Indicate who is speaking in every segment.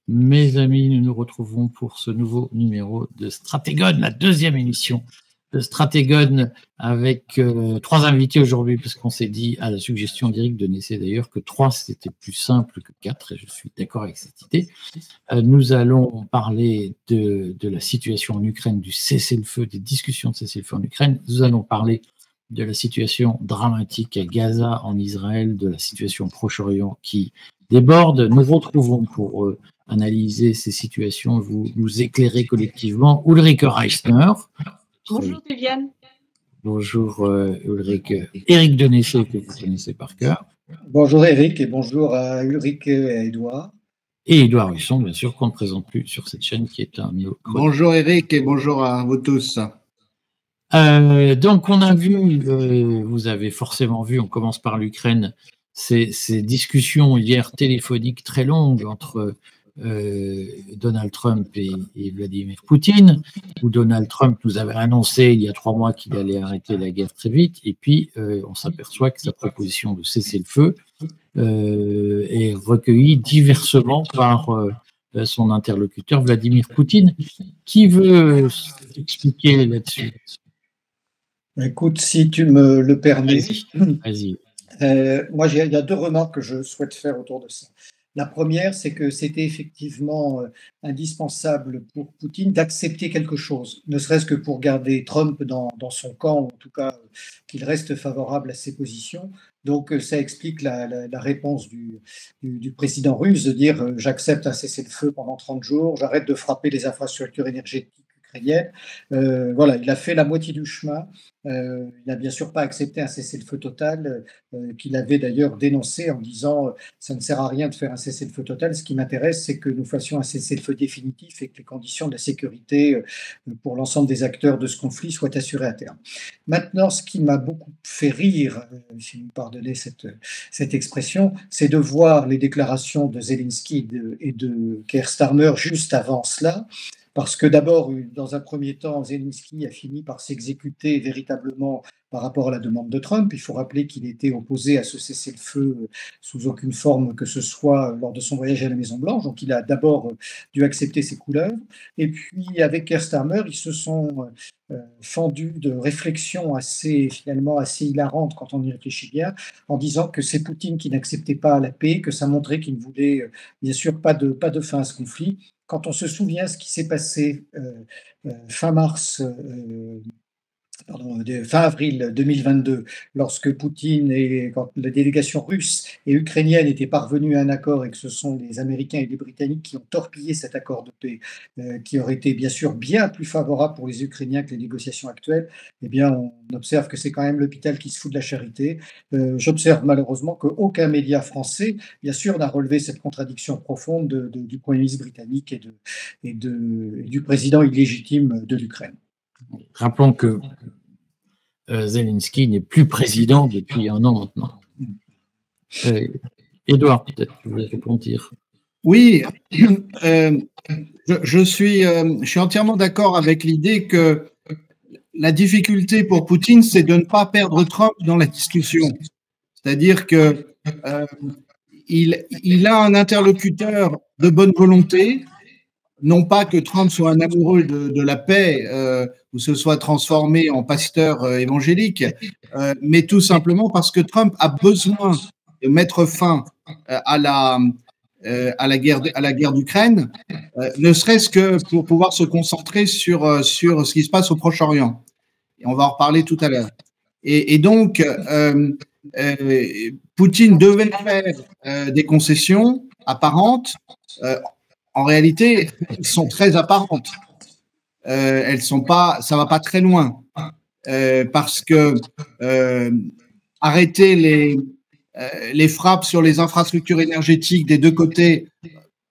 Speaker 1: Mes amis, nous nous retrouvons pour ce nouveau numéro de Stratégone, la deuxième émission de Stratégone avec 3 invités aujourd'hui, parce qu'on s'est dit, à la suggestion d'Éric Denessé d'ailleurs, que 3 c'était plus simple que 4, et je suis d'accord avec cette idée. Nous allons parler de la situation en Ukraine, du cessez-le-feu, des discussions de cessez-le-feu en Ukraine. Nous allons parler de la situation dramatique à Gaza, en Israël, de la situation au Proche-Orient qui déborde. Nous retrouvons pour analyser ces situations, vous nous éclairer collectivement, Ulrike Reisner.
Speaker 2: Bonjour Viviane.
Speaker 1: Bonjour Ulrike. Éric Denessé, que vous connaissez par cœur.
Speaker 3: Bonjour Éric et bonjour à Ulrike et à Édouard.
Speaker 1: Et Édouard Husson, bien sûr, qu'on ne présente plus sur cette chaîne qui est un niveau.
Speaker 4: Bonjour Éric et bonjour à vous tous.
Speaker 1: Donc on a vu, vous avez forcément vu, on commence par l'Ukraine, ces discussions hier téléphoniques très longues entre Donald Trump et Vladimir Poutine, où Donald Trump nous avait annoncé il y a 3 mois qu'il allait arrêter la guerre très vite, et puis on s'aperçoit que sa proposition de cesser le feu est recueillie diversement par son interlocuteur Vladimir Poutine. Qui veut expliquer là-dessus?
Speaker 3: Écoute, si tu me le permets,
Speaker 1: Vas-y.
Speaker 3: Moi il y a 2 remarques que je souhaite faire autour de ça. La première, c'est que c'était effectivement indispensable pour Poutine d'accepter quelque chose, ne serait-ce que pour garder Trump dans son camp, ou en tout cas qu'il reste favorable à ses positions. Donc ça explique la réponse du président russe de dire j'accepte un cessez-le-feu pendant 30 jours, j'arrête de frapper les infrastructures énergétiques ukrainiennes. Voilà, il a fait la moitié du chemin. Il n'a bien sûr pas accepté un cessez-le-feu total, qu'il avait d'ailleurs dénoncé en disant ça ne sert à rien de faire un cessez-le-feu total, ce qui m'intéresse c'est que nous fassions un cessez-le-feu définitif et que les conditions de la sécurité pour l'ensemble des acteurs de ce conflit soient assurées à terme. Maintenant, ce qui m'a beaucoup fait rire, si vous me pardonnez cette expression, c'est de voir les déclarations de Zelensky et de Keir Starmer juste avant cela. Parce que d'abord, dans un premier temps, Zelensky a fini par s'exécuter véritablement par rapport à la demande de Trump. Il faut rappeler qu'il était opposé à ce cessez-le-feu sous aucune forme que ce soit lors de son voyage à la Maison-Blanche. Donc il a d'abord dû accepter ses couleuvres. Et puis avec Keir Starmer, ils se sont fendus de réflexions finalement assez hilarantes quand on y réfléchit bien, en disant que c'est Poutine qui n'acceptait pas la paix, que ça montrait qu'il ne voulait bien sûr pas de fin à ce conflit. Quand on se souvient ce qui s'est passé fin avril 2022, lorsque Poutine quand la délégation russe et ukrainienne étaient parvenus à un accord et que ce sont les Américains et les Britanniques qui ont torpillé cet accord de paix, qui aurait été bien sûr bien plus favorable pour les Ukrainiens que les négociations actuelles, eh bien on observe que c'est quand même l'hôpital qui se fout de la charité. J'observe malheureusement qu'aucun média français, bien sûr, n'a relevé cette contradiction profonde du Premier ministre britannique et du président illégitime de l'Ukraine.
Speaker 1: Rappelons que Zelensky n'est plus président depuis 1 an maintenant. Édouard, peut-être tu voulais répondre.
Speaker 4: Oui, je suis entièrement d'accord avec l'idée que la difficulté pour Poutine, c'est de ne pas perdre Trump dans la discussion. C'est-à-dire que il a un interlocuteur de bonne volonté. Non pas que Trump soit un amoureux de la paix ou se soit transformé en pasteur évangélique, mais tout simplement parce que Trump a besoin de mettre fin à la guerre d'Ukraine, ne serait-ce que pour pouvoir se concentrer sur ce qui se passe au Proche-Orient. Et on va en reparler tout à l'heure. Et donc, Poutine devait faire des concessions apparentes. En réalité, elles sont très apparentes. Elles sont pas, ça va pas très loin, parce que arrêter les frappes sur les infrastructures énergétiques des 2 côtés,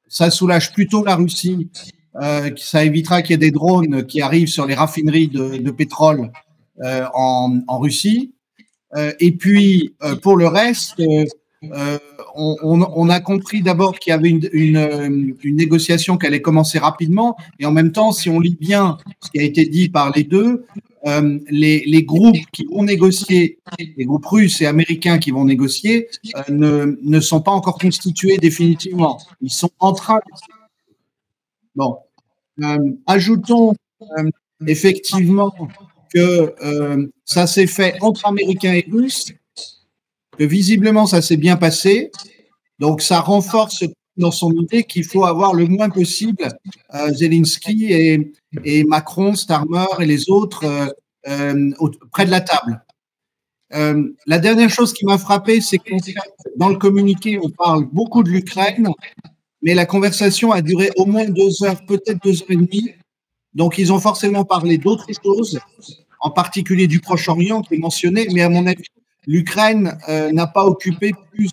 Speaker 4: ça soulage plutôt la Russie. Ça évitera qu'il y ait des drones qui arrivent sur les raffineries de pétrole en Russie. Et puis pour le reste. On a compris d'abord qu'il y avait une négociation qui allait commencer rapidement, et en même temps, si on lit bien ce qui a été dit par les deux, les groupes qui vont négocier, les groupes russes et américains qui vont négocier, ne sont pas encore constitués définitivement. Ils sont en train Bon, ajoutons effectivement que ça s'est fait entre Américains et Russes, que visiblement ça s'est bien passé. Donc ça renforce dans son idée qu'il faut avoir le moins possible Zelensky et Macron, Starmer et les autres près de la table. La dernière chose qui m'a frappé, c'est que dans le communiqué, on parle beaucoup de l'Ukraine, mais la conversation a duré au moins 2 heures, peut-être 2 heures et demie. Donc, ils ont forcément parlé d'autres choses, en particulier du Proche-Orient qui est mentionné, mais à mon avis, l'Ukraine n'a pas occupé plus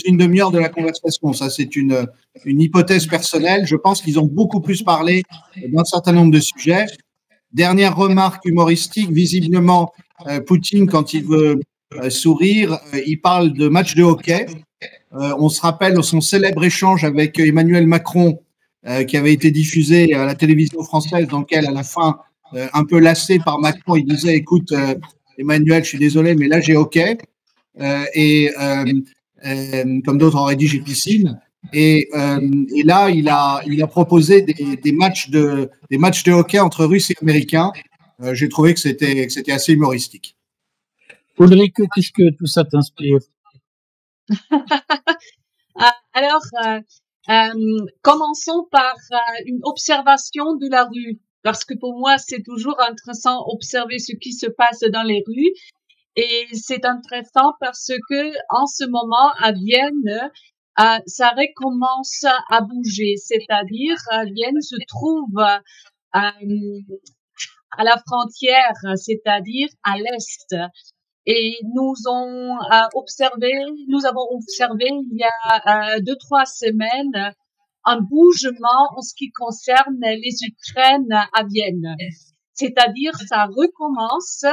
Speaker 4: d'une demi-heure de la conversation. Ça, c'est une hypothèse personnelle. Je pense qu'ils ont beaucoup plus parlé d'un certain nombre de sujets. Dernière remarque humoristique, visiblement, Poutine, quand il veut sourire, il parle de match de hockey. On se rappelle son célèbre échange avec Emmanuel Macron, qui avait été diffusé à la télévision française, dans lequel, à la fin, un peu lassé par Macron, il disait « Écoute, Emmanuel, je suis désolé, mais là, j'ai hockey. » Comme d'autres auraient dit, j'ai piscine. Et là, il a proposé des matchs de hockey entre Russes et Américains. J'ai trouvé que c'était assez humoristique.
Speaker 1: Ulrich, qu'est-ce que tout ça t'inspire?
Speaker 2: Alors, commençons par une observation de la rue, parce que pour moi, c'est toujours intéressant d'observer ce qui se passe dans les rues. Et c'est intéressant parce que en ce moment, à Vienne, ça recommence à bouger. C'est-à-dire, Vienne se trouve à la frontière, c'est-à-dire à l'est. Et nous avons observé il y a 2-3 semaines un bougement en ce qui concerne les Ukraines à Vienne. C'est-à-dire, ça recommence.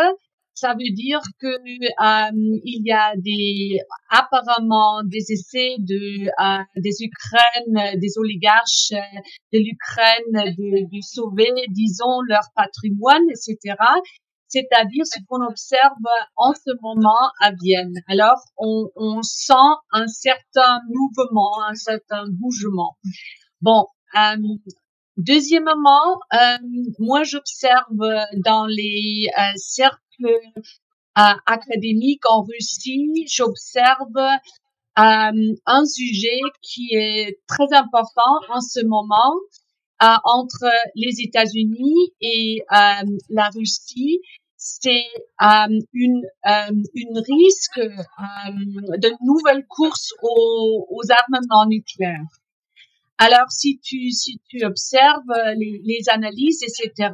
Speaker 2: Ça veut dire que il y a apparemment des essais des Ukraines, des oligarches de l'Ukraine de sauver, disons, leur patrimoine, etc. C'est-à-dire ce qu'on observe en ce moment à Vienne. Alors, on sent un certain mouvement, un certain bougement. Bon, deuxièmement, moi j'observe dans les cercles académiques en Russie, j'observe un sujet qui est très important en ce moment entre les États-Unis et la Russie. C'est une risque de nouvelles courses aux armements nucléaires. Alors, si tu observes les analyses, etc.,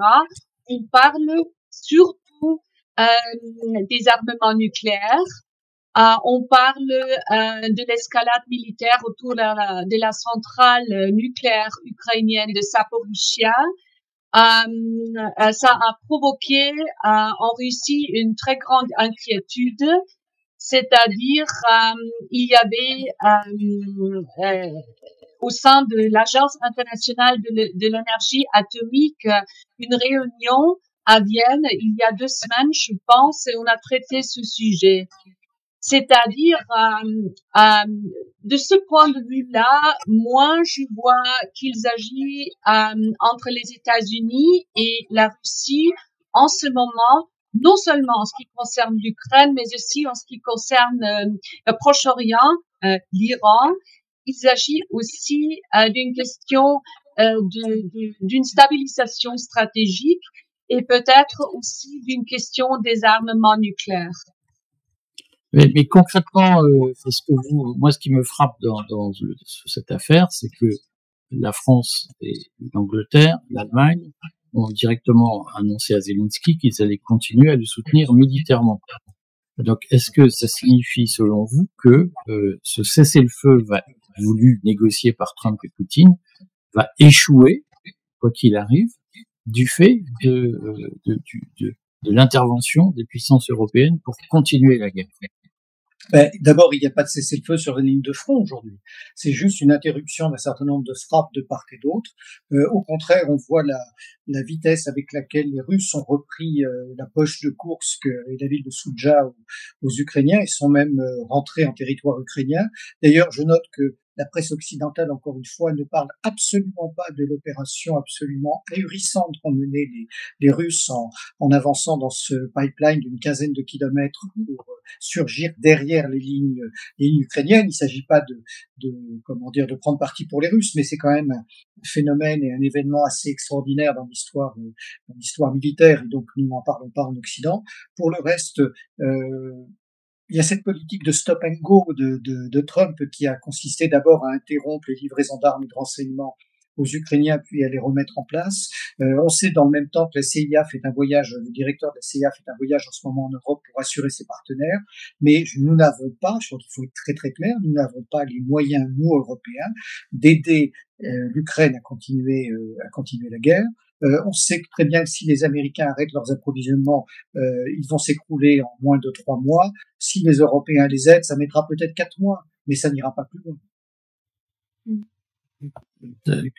Speaker 2: on parle surtout des armements nucléaires. On parle de l'escalade militaire autour de la centrale nucléaire ukrainienne de Zaporizhzhia. Ça a provoqué en Russie une très grande inquiétude, c'est-à-dire il y avait au sein de l'Agence internationale de l'énergie atomique une réunion à Vienne il y a 2 semaines, je pense, et on a traité ce sujet. C'est-à-dire, de ce point de vue-là, moi, je vois qu'il s'agit entre les États-Unis et la Russie en ce moment, non seulement en ce qui concerne l'Ukraine, mais aussi en ce qui concerne le Proche-Orient, l'Iran. Il s'agit aussi d'une question d'une stabilisation stratégique et peut-être aussi d'une question des armements nucléaires.
Speaker 1: Mais concrètement, moi, ce qui me frappe dans cette affaire, c'est que la France et l'Angleterre, l'Allemagne, ont directement annoncé à Zelensky qu'ils allaient continuer à le soutenir militairement. Donc, est-ce que ça signifie, selon vous, que ce cessez-le-feu voulu négocier par Trump et Poutine va échouer, quoi qu'il arrive, du fait de l'intervention des puissances européennes pour continuer la guerre?
Speaker 3: D'abord, il n'y a pas de cessez-le-feu sur les lignes de front aujourd'hui. C'est juste une interruption d'un certain nombre de frappes de part et d'autre. Au contraire, on voit la vitesse avec laquelle les Russes ont repris la poche de Koursk et la ville de Soudja aux Ukrainiens. Ils sont même rentrés en territoire ukrainien. D'ailleurs, je note que la presse occidentale, encore une fois, ne parle absolument pas de l'opération absolument ahurissante qu'ont menée les Russes en avançant dans ce pipeline d'une quinzaine de kilomètres pour surgir derrière les lignes ukrainiennes. Il ne s'agit pas de prendre parti pour les Russes, mais c'est quand même un phénomène et un événement assez extraordinaire dans l'histoire militaire, et donc nous n'en parlons pas en Occident. Pour le reste, il y a cette politique de stop and go de Trump qui a consisté d'abord à interrompre les livraisons d'armes et de renseignements aux Ukrainiens, puis à les remettre en place. On sait dans le même temps que la CIA fait un voyage, le directeur de la CIA fait un voyage en ce moment en Europe pour assurer ses partenaires, mais nous n'avons pas, je crois qu'il faut être très très clair, nous n'avons pas les moyens, nous Européens, d'aider l'Ukraine à continuer la guerre. On sait très bien que si les Américains arrêtent leurs approvisionnements, ils vont s'écrouler en moins de 3 mois. Si les Européens les aident, ça mettra peut-être 4 mois, mais ça n'ira pas plus loin.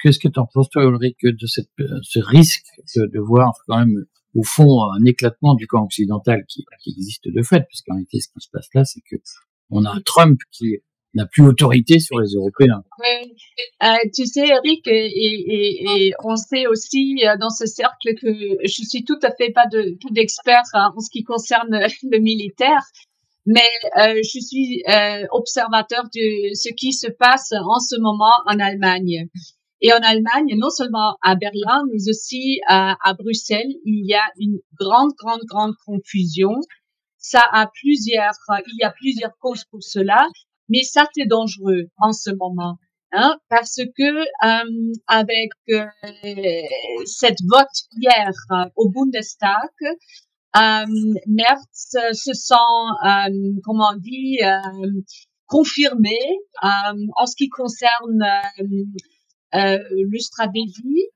Speaker 1: Qu'est-ce que tu en penses, toi, Ulrich, de ce risque de voir quand même, au fond, un éclatement du camp occidental qui existe de fait, puisqu'en réalité, ce qui se passe là, c'est que on a un Trump qui n'a plus autorité sur les Européens.
Speaker 2: Oui. Tu sais, Eric, et on sait aussi dans ce cercle que je suis tout à fait pas tout d'expert en ce qui concerne le militaire, mais je suis observateur de ce qui se passe en ce moment en Allemagne. Et en Allemagne, non seulement à Berlin, mais aussi à Bruxelles, il y a une grande confusion. Il y a plusieurs causes pour cela, mais ça c'est dangereux en ce moment, hein, parce que avec cette vote hier au Bundestag, Merz se sent, comment on dit, confirmé en ce qui concerne le stratégie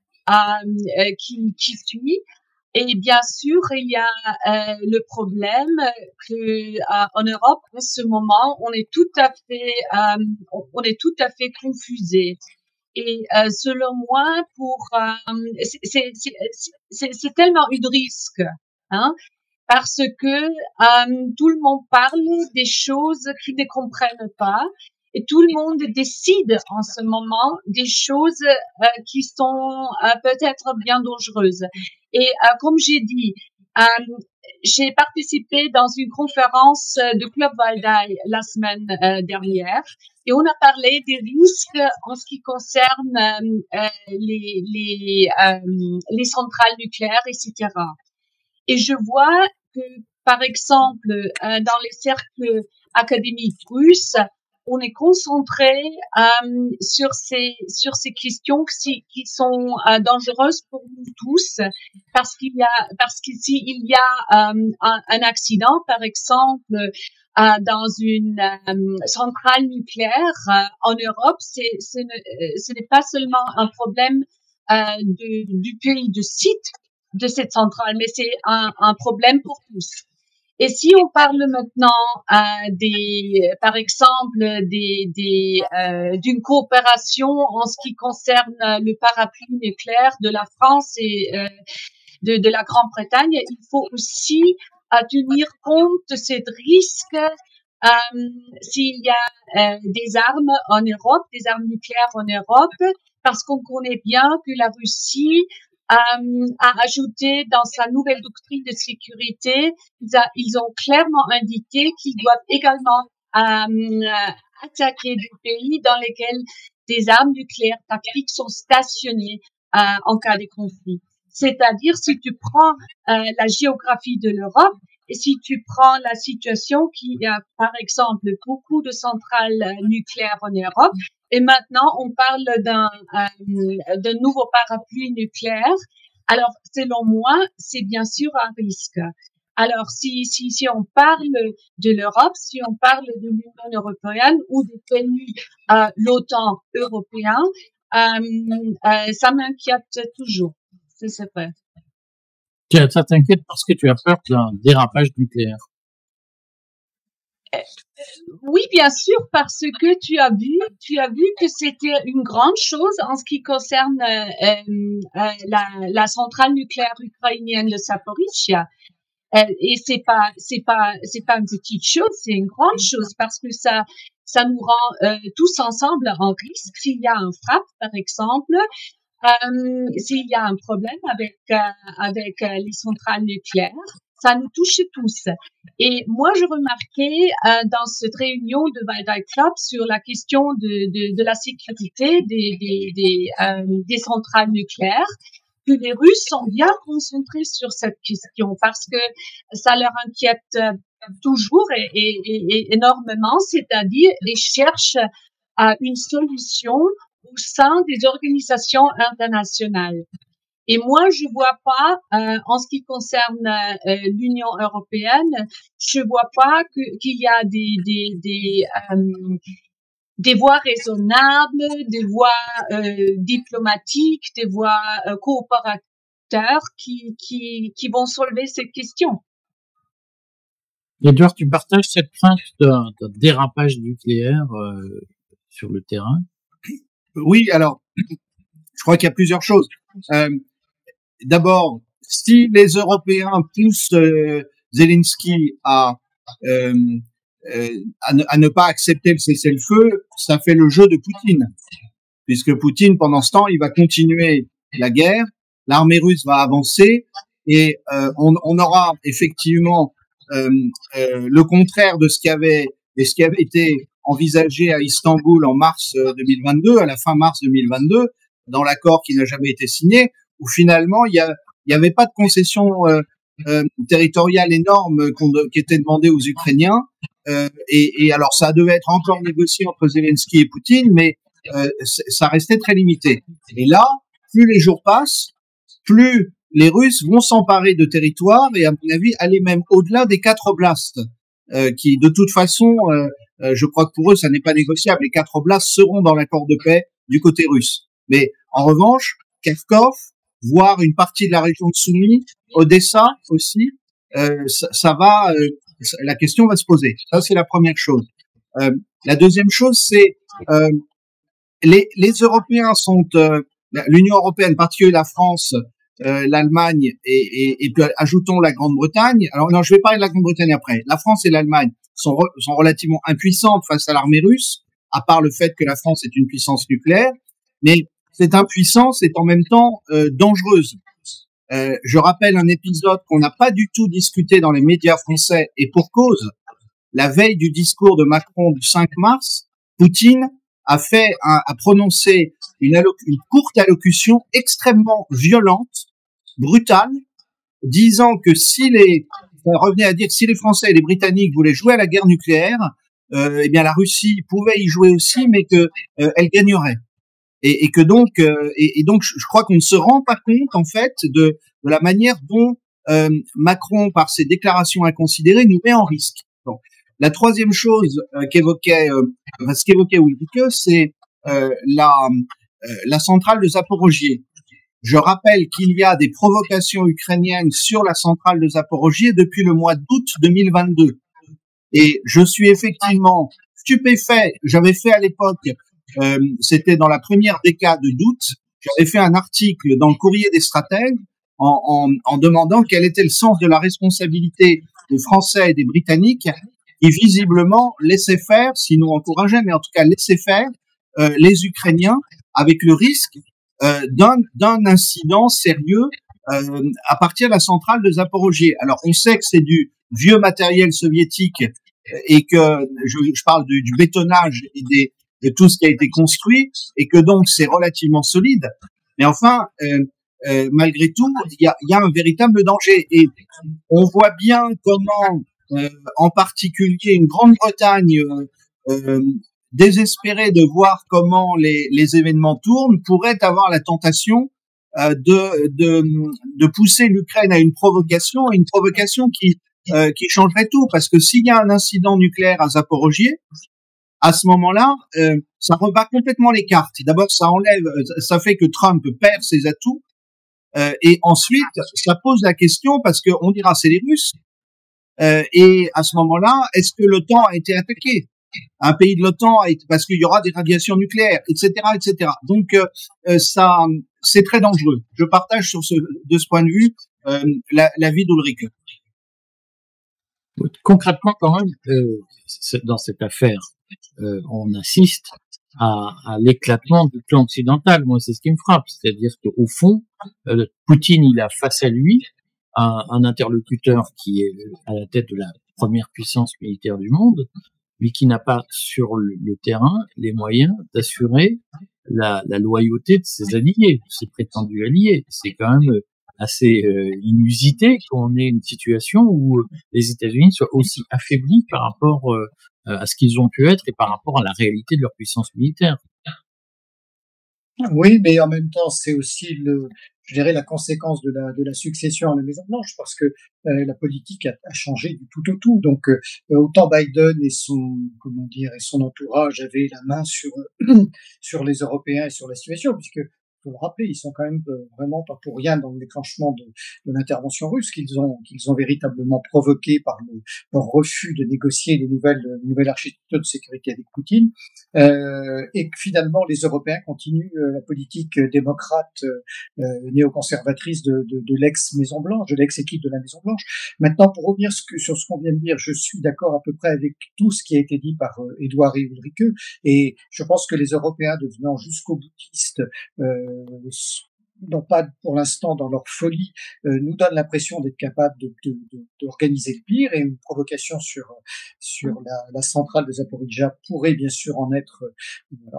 Speaker 2: qui suit. Et bien sûr, il y a le problème que en Europe, en ce moment, on est tout à fait confusé. Et selon moi, c'est tellement un risque, hein, parce que tout le monde parle des choses qu'ils ne comprennent pas. Et tout le monde décide en ce moment des choses qui sont peut-être bien dangereuses. Et comme j'ai dit, j'ai participé dans une conférence de Club Waldai la semaine dernière, et on a parlé des risques en ce qui concerne les centrales nucléaires, etc. Et je vois que, par exemple, dans les cercles académiques russes, on est concentré sur ces questions qui sont dangereuses pour nous tous, parce que s'il y a un accident, par exemple, dans une centrale nucléaire en Europe, ce n'est pas seulement un problème du pays de site de cette centrale, mais c'est un problème pour tous. Et si on parle maintenant par exemple, d'une coopération en ce qui concerne le parapluie nucléaire de la France et de la Grande-Bretagne, il faut aussi tenir compte de ces risques s'il y a des armes en Europe, des armes nucléaires en Europe, parce qu'on connaît bien que la Russie a ajouté dans sa nouvelle doctrine de sécurité, ils ont clairement indiqué qu'ils doivent également attaquer des pays dans lesquels des armes nucléaires tactiques sont stationnées en cas de conflit. C'est-à-dire, si tu prends la géographie de l'Europe et si tu prends la situation qu'il y a, par exemple, beaucoup de centrales nucléaires en Europe, et maintenant on parle d'un nouveau parapluie nucléaire. Alors, selon moi, c'est bien sûr un risque. Alors, si on parle de l'Europe, si on parle de l'Union européenne ou des pays l'OTAN européen, ça m'inquiète toujours. C'est vrai.
Speaker 1: Ça t'inquiète parce que tu as peur d'un dérapage nucléaire.
Speaker 2: Oui, bien sûr, parce que tu as vu que c'était une grande chose en ce qui concerne la centrale nucléaire ukrainienne de Zaporizhzhia. Et c'est pas une petite chose, c'est une grande chose parce que ça ça nous rend tous ensemble en risque. S'il y a un frappe, par exemple, s'il y a un problème avec les centrales nucléaires, ça nous touche tous. Et moi, je remarquais dans cette réunion de Waldai Club sur la question de la sécurité des centrales nucléaires, que les Russes sont bien concentrés sur cette question parce que ça leur inquiète toujours et énormément, c'est-à-dire ils cherchent une solution au sein des organisations internationales. Et moi, je vois pas, en ce qui concerne l'Union européenne, je vois pas qu'il y a des voies raisonnables, des voies diplomatiques, des voies coopérateurs qui vont soulever cette question.
Speaker 1: Edouard, tu partages cette crainte d'un dérapage nucléaire sur le terrain?
Speaker 4: Oui, alors, je crois qu'il y a plusieurs choses. D'abord, si les Européens poussent Zelensky à ne pas accepter le cessez-le-feu, ça fait le jeu de Poutine, puisque Poutine, pendant ce temps, il va continuer la guerre, l'armée russe va avancer, et on aura effectivement le contraire de ce qui avait été envisagé à Istanbul en mars 2022, à la fin mars 2022, dans l'accord qui n'a jamais été signé, où finalement il y avait pas de concession territoriale énorme qui était demandée aux Ukrainiens, et alors ça devait être encore négocié entre Zelensky et Poutine, mais ça restait très limité. Et là, plus les jours passent, plus les Russes vont s'emparer de territoires et à mon avis aller même au-delà des 4 oblasts, qui de toute façon, je crois que pour eux ça n'est pas négociable. Les 4 oblasts seront dans l'accord de paix du côté russe. Mais en revanche, Kharkov, voire une partie de la région de Soumy, Odessa aussi, la question va se poser. Ça, c'est la première chose. La deuxième chose, c'est les Européens sont, l'Union européenne, particulièrement la France, l'Allemagne et puis ajoutons la Grande-Bretagne. Alors non, je vais parler de la Grande-Bretagne après. La France et l'Allemagne sont relativement impuissantes face à l'armée russe, à part le fait que la France est une puissance nucléaire, mais cette impuissance est en même temps dangereuse. Je rappelle un épisode qu'on n'a pas du tout discuté dans les médias français, et pour cause. La veille du discours de Macron du 5 mars, Poutine a prononcé une courte allocution extrêmement violente, brutale, disant que si les Français et les Britanniques voulaient jouer à la guerre nucléaire, eh bien la Russie pouvait y jouer aussi, mais que elle gagnerait. Et que donc, je crois qu'on ne se rend pas compte en fait de la manière dont Macron, par ses déclarations inconsidérées, nous met en risque. Bon. La troisième chose qu'évoquait Ulrike, c'est la centrale de Zaporojié. Je rappelle qu'il y a des provocations ukrainiennes sur la centrale de Zaporojié depuis le mois d'août 2022. Et je suis effectivement stupéfait. J'avais fait à l'époque, c'était dans la première décade d'août, j'avais fait un article dans le Courrier des stratèges en demandant quel était le sens de la responsabilité des Français et des Britanniques qui visiblement laissaient faire, sinon encourageaient, mais en tout cas laissaient faire les Ukrainiens avec le risque d'un incident sérieux à partir de la centrale de Zaporojié. Alors on sait que c'est du vieux matériel soviétique et que je parle du bétonnage et de tout ce qui a été construit et que donc c'est relativement solide. Mais enfin, malgré tout, il y a un véritable danger et on voit bien comment, en particulier une Grande-Bretagne désespérée de voir comment les événements tournent, pourrait avoir la tentation de pousser l'Ukraine à une provocation qui changerait tout, parce que s'il y a un incident nucléaire à Zaporojié, à ce moment-là, ça rebat complètement les cartes. D'abord, ça fait que Trump perd ses atouts, et ensuite, ça pose la question parce que on dira c'est les Russes, et à ce moment-là, est-ce que l'OTAN a été attaqué? Un pays de l'OTAN, parce qu'il y aura des radiations nucléaires, etc., etc. Donc, ça, c'est très dangereux. Je partage de ce point de vue l'avis d'Ulrike.
Speaker 1: Concrètement, quand même, dans cette affaire on assiste à l'éclatement du clan occidental. Moi, c'est ce qui me frappe. C'est-à-dire qu'au fond, Poutine, il a face à lui un interlocuteur qui est à la tête de la première puissance militaire du monde, mais qui n'a pas sur le terrain les moyens d'assurer la loyauté de ses alliés, ses prétendus alliés. C'est quand même assez inusité qu'on ait une situation où les États-Unis soient aussi affaiblis par rapport à ce qu'ils ont pu être et par rapport à la réalité de leur puissance militaire.
Speaker 3: Oui, mais en même temps, c'est aussi je dirais, la conséquence de la succession à la Maison-Blanche, parce que la politique a changé du tout au tout. Donc, autant Biden et son entourage avaient la main sur les Européens et sur la situation, puisque faut le rappeler, ils sont quand même vraiment pas pour rien dans le déclenchement de l'intervention russe qu'ils ont véritablement provoqué par leur refus de négocier les nouvelles architectures de sécurité avec Poutine, et que finalement les Européens continuent la politique démocrate néoconservatrice de l'ex-Maison Blanche, de l'ex-équipe de la Maison Blanche. Maintenant, pour revenir sur ce qu'on vient de dire, je suis d'accord à peu près avec tout ce qui a été dit par Édouard et Ulrike, et je pense que les Européens, devenant jusqu'au boutiste, non pas pour l'instant dans leur folie, nous donnent l'impression d'être capables d'organiser le pire, et une provocation sur la centrale de Zaporijia pourrait bien sûr en être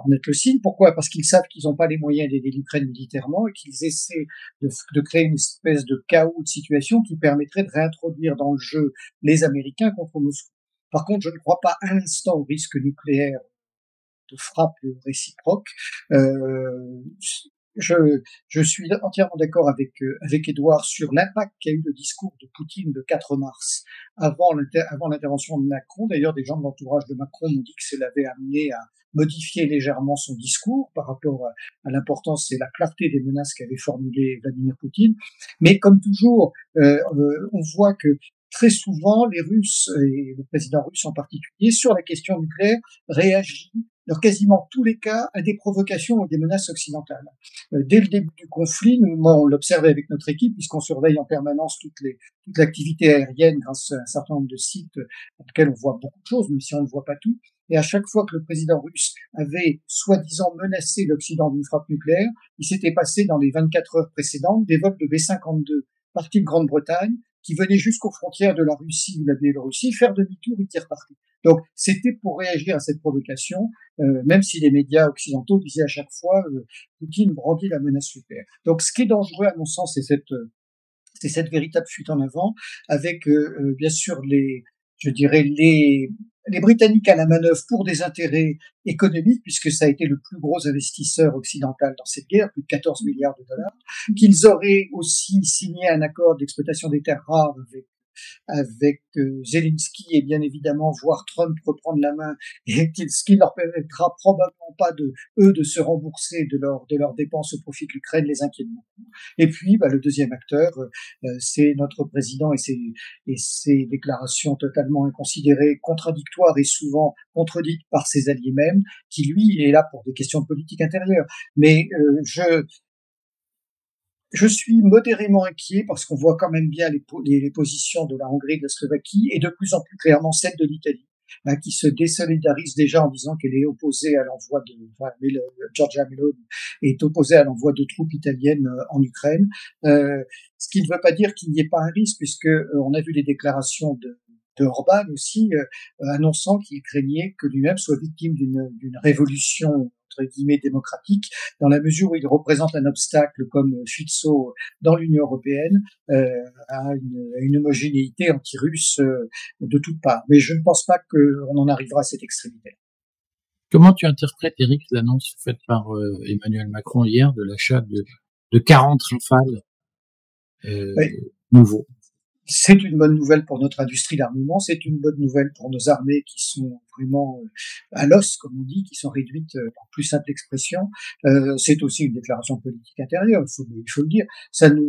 Speaker 3: le signe. Pourquoi? Parce qu'ils savent qu'ils n'ont pas les moyens d'aider l'Ukraine militairement, et qu'ils essaient de créer une espèce de chaos de situation qui permettrait de réintroduire dans le jeu les Américains contre Moscou. Par contre, je ne crois pas un instant au risque nucléaire de frappe réciproque. Je suis entièrement d'accord avec Édouard sur l'impact qu'a eu le discours de Poutine de 4 mars avant l'intervention de Macron. D'ailleurs, des gens de l'entourage de Macron m'ont dit que cela avait amené à modifier légèrement son discours par rapport à l'importance et la clarté des menaces qu'avait formulées Vladimir Poutine. Mais comme toujours, on voit que très souvent, les Russes, et le président russe en particulier, sur la question nucléaire, réagit dans quasiment tous les cas à des provocations ou des menaces occidentales. Dès le début du conflit, on l'observait avec notre équipe, puisqu'on surveille en permanence toute l'activité aérienne grâce à un certain nombre de sites dans lesquels on voit beaucoup de choses, même si on ne voit pas tout. Et à chaque fois que le président russe avait soi-disant menacé l'Occident d'une frappe nucléaire, il s'était passé dans les 24 heures précédentes des vols de B-52 partis de Grande-Bretagne qui venaient jusqu'aux frontières de la Russie ou de la Biélorussie, faire demi-tour et qui repartaient. Donc, c'était pour réagir à cette provocation, même si les médias occidentaux disaient à chaque fois Poutine brandit la menace nucléaire. Donc, ce qui est dangereux, à mon sens, c'est cette véritable fuite en avant, avec bien sûr les Britanniques à la manœuvre pour des intérêts économiques, puisque ça a été le plus gros investisseur occidental dans cette guerre, plus de 14 milliards de dollars, qu'ils auraient aussi signé un accord d'exploitation des terres rares avec Zelensky, et bien évidemment voir Trump reprendre la main, et ce qui leur permettra probablement pas de se rembourser de leurs dépenses au profit de l'Ukraine, les inquiète beaucoup. Et puis le deuxième acteur, c'est notre président et ses déclarations totalement inconsidérées, contradictoires et souvent contredites par ses alliés mêmes, qui lui est là pour des questions de politique intérieure. Mais je suis modérément inquiet parce qu'on voit quand même bien les positions de la Hongrie et de la Slovaquie, et de plus en plus clairement celle de l'Italie, qui se désolidarise déjà en disant qu'elle est opposée à l'envoi Giorgia Meloni est opposée à l'envoi de troupes italiennes en Ukraine. Ce qui ne veut pas dire qu'il n'y ait pas un risque, puisque on a vu les déclarations de Orban aussi, annonçant qu'il craignait que lui-même soit victime d'une révolution entre guillemets démocratique, dans la mesure où il représente un obstacle comme Fico dans l'Union européenne à une homogénéité anti-russe de toutes parts. Mais je ne pense pas qu'on en arrivera à cette extrémité.
Speaker 1: Comment tu interprètes, Eric, l'annonce faite par Emmanuel Macron hier de l'achat de 40 Rafales nouveaux?
Speaker 3: C'est une bonne nouvelle pour notre industrie d'armement, c'est une bonne nouvelle pour nos armées qui sont vraiment à l'os, comme on dit, qui sont réduites par plus simple expression. C'est aussi une déclaration politique intérieure, il faut le dire. Ça nous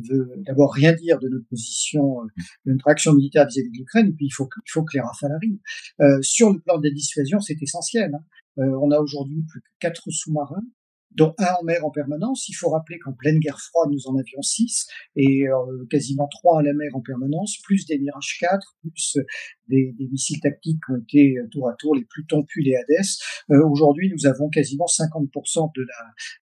Speaker 3: veut d'abord rien dire de notre position, de notre action militaire vis-à-vis de l'Ukraine, et puis il faut que les Rafales arrivent. Sur le plan de la dissuasion, c'est essentiel. On a aujourd'hui plus que 4 sous-marins dont un en mer en permanence. Il faut rappeler qu'en pleine guerre froide, nous en avions 6, et quasiment 3 à la mer en permanence, plus des Mirage 4, plus des missiles tactiques qui ont été tour à tour les Pluton puis les Hades. Aujourd'hui, nous avons quasiment 50%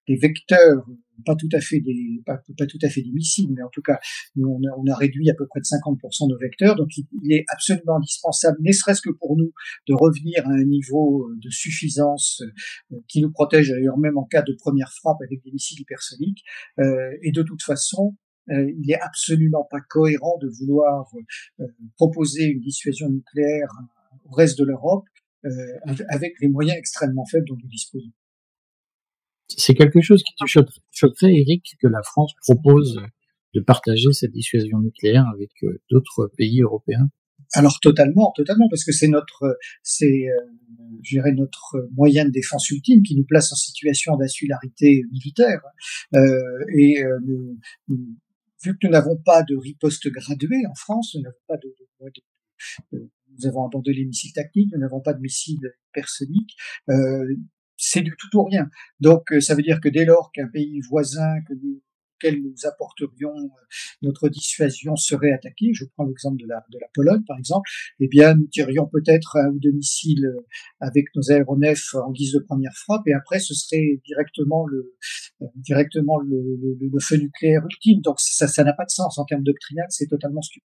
Speaker 3: des vecteurs, pas tout à fait des missiles, mais en tout cas, on a réduit à peu près de 50% nos vecteurs. Donc, il est absolument indispensable, ne serait-ce que pour nous, de revenir à un niveau de suffisance qui nous protège d'ailleurs même en cas de première frappe avec des missiles hypersoniques. Et de toute façon, il n'est absolument pas cohérent de vouloir proposer une dissuasion nucléaire au reste de l'Europe avec les moyens extrêmement faibles dont nous disposons.
Speaker 1: C'est quelque chose qui te choquerait, Eric, que la France propose de partager cette dissuasion nucléaire avec d'autres pays européens?
Speaker 3: Alors totalement, parce que c'est notre moyen de défense ultime qui nous place en situation d'insularité militaire. Vu que nous n'avons pas de riposte graduée en France, nous n'avons pas nous avons abandonné les missiles tactiques, nous n'avons pas de missiles hypersoniques, c'est du tout ou rien. Donc ça veut dire que dès lors qu'un pays voisin auquel nous apporterions notre dissuasion serait attaqué, je prends l'exemple de la Pologne par exemple, eh bien nous tirerions peut-être 1 ou 2 missiles avec nos aéronefs en guise de première frappe, et après ce serait directement le feu nucléaire ultime. Donc ça n'a pas de sens en termes doctrinal, c'est totalement stupide.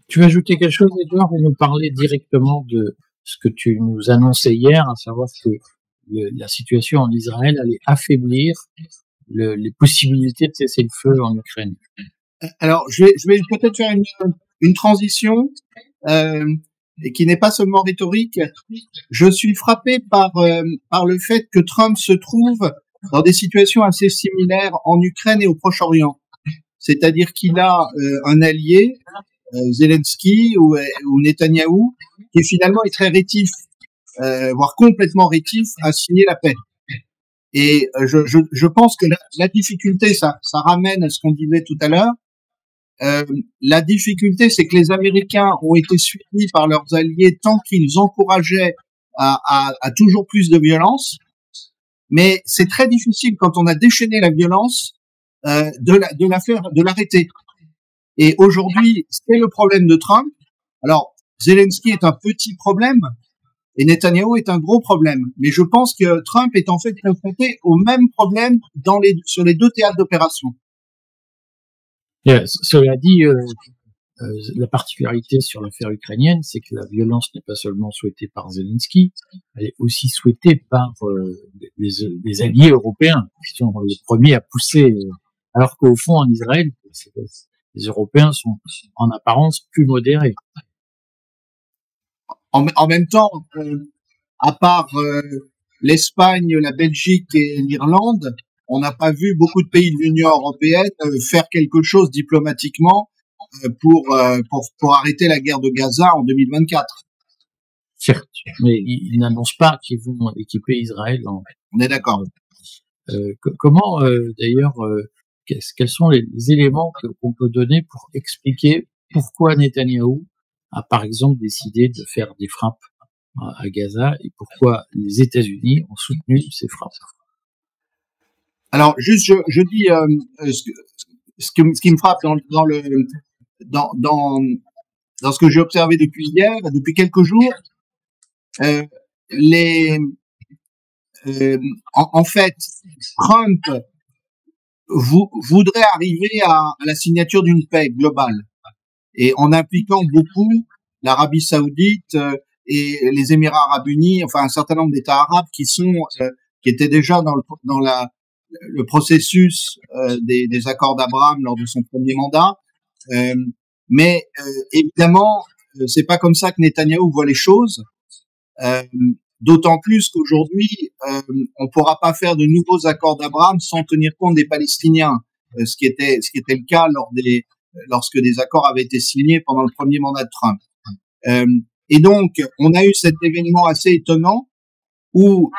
Speaker 1: Tu veux ajouter quelque chose, Edouard, et nous parler directement de ce que tu nous annonçais hier, à savoir que la situation en Israël allait affaiblir les possibilités de cesser le feu en Ukraine.
Speaker 4: Alors, je vais peut-être faire une transition et qui n'est pas seulement rhétorique. Je suis frappé par le fait que Trump se trouve dans des situations assez similaires en Ukraine et au Proche-Orient. C'est-à-dire qu'il a un allié, Zelensky ou Netanyahou, qui finalement est très rétif, voire complètement rétif à signer la paix. Et je pense que la difficulté, ça ramène à ce qu'on disait tout à l'heure. La difficulté, c'est que les Américains ont été suivis par leurs alliés tant qu'ils encourageaient à toujours plus de violence. Mais c'est très difficile quand on a déchaîné la violence de l'arrêter. Et aujourd'hui, c'est le problème de Trump. Alors, Zelensky est un petit problème et Netanyahou est un gros problème. Mais je pense que Trump est en fait confronté au même problème sur les 2 théâtres d'opération.
Speaker 1: Cela dit, la particularité sur l'affaire ukrainienne, c'est que la violence n'est pas seulement souhaitée par Zelensky, elle est aussi souhaitée par les alliés européens, qui sont les premiers à pousser. Alors qu'au fond, en Israël, les Européens sont en apparence plus modérés.
Speaker 4: En même temps, à part l'Espagne, la Belgique et l'Irlande, on n'a pas vu beaucoup de pays de l'Union européenne faire quelque chose diplomatiquement pour arrêter la guerre de Gaza en 2024.
Speaker 1: Certes, mais ils n'annoncent pas qu'ils vont équiper Israël.
Speaker 4: On est d'accord.
Speaker 1: Comment, d'ailleurs, quels sont les éléments qu'on peut donner pour expliquer pourquoi Netanyahou a, par exemple, décidé de faire des frappes à Gaza et pourquoi les États-Unis ont soutenu ces frappes?
Speaker 4: Alors, juste, je dis ce qui me frappe dans ce que j'ai observé depuis hier, depuis quelques jours, en fait, Trump voudrait arriver à la signature d'une paix globale, et en impliquant beaucoup l'Arabie Saoudite et les Émirats Arabes Unis, enfin un certain nombre d'États arabes qui étaient déjà dans le processus des accords d'Abraham lors de son premier mandat. Mais évidemment, c'est pas comme ça que Netanyahou voit les choses. D'autant plus qu'aujourd'hui, on pourra pas faire de nouveaux accords d'Abraham sans tenir compte des Palestiniens, ce qui était le cas lorsque des accords avaient été signés pendant le premier mandat de Trump. Et donc, on a eu cet événement assez étonnant où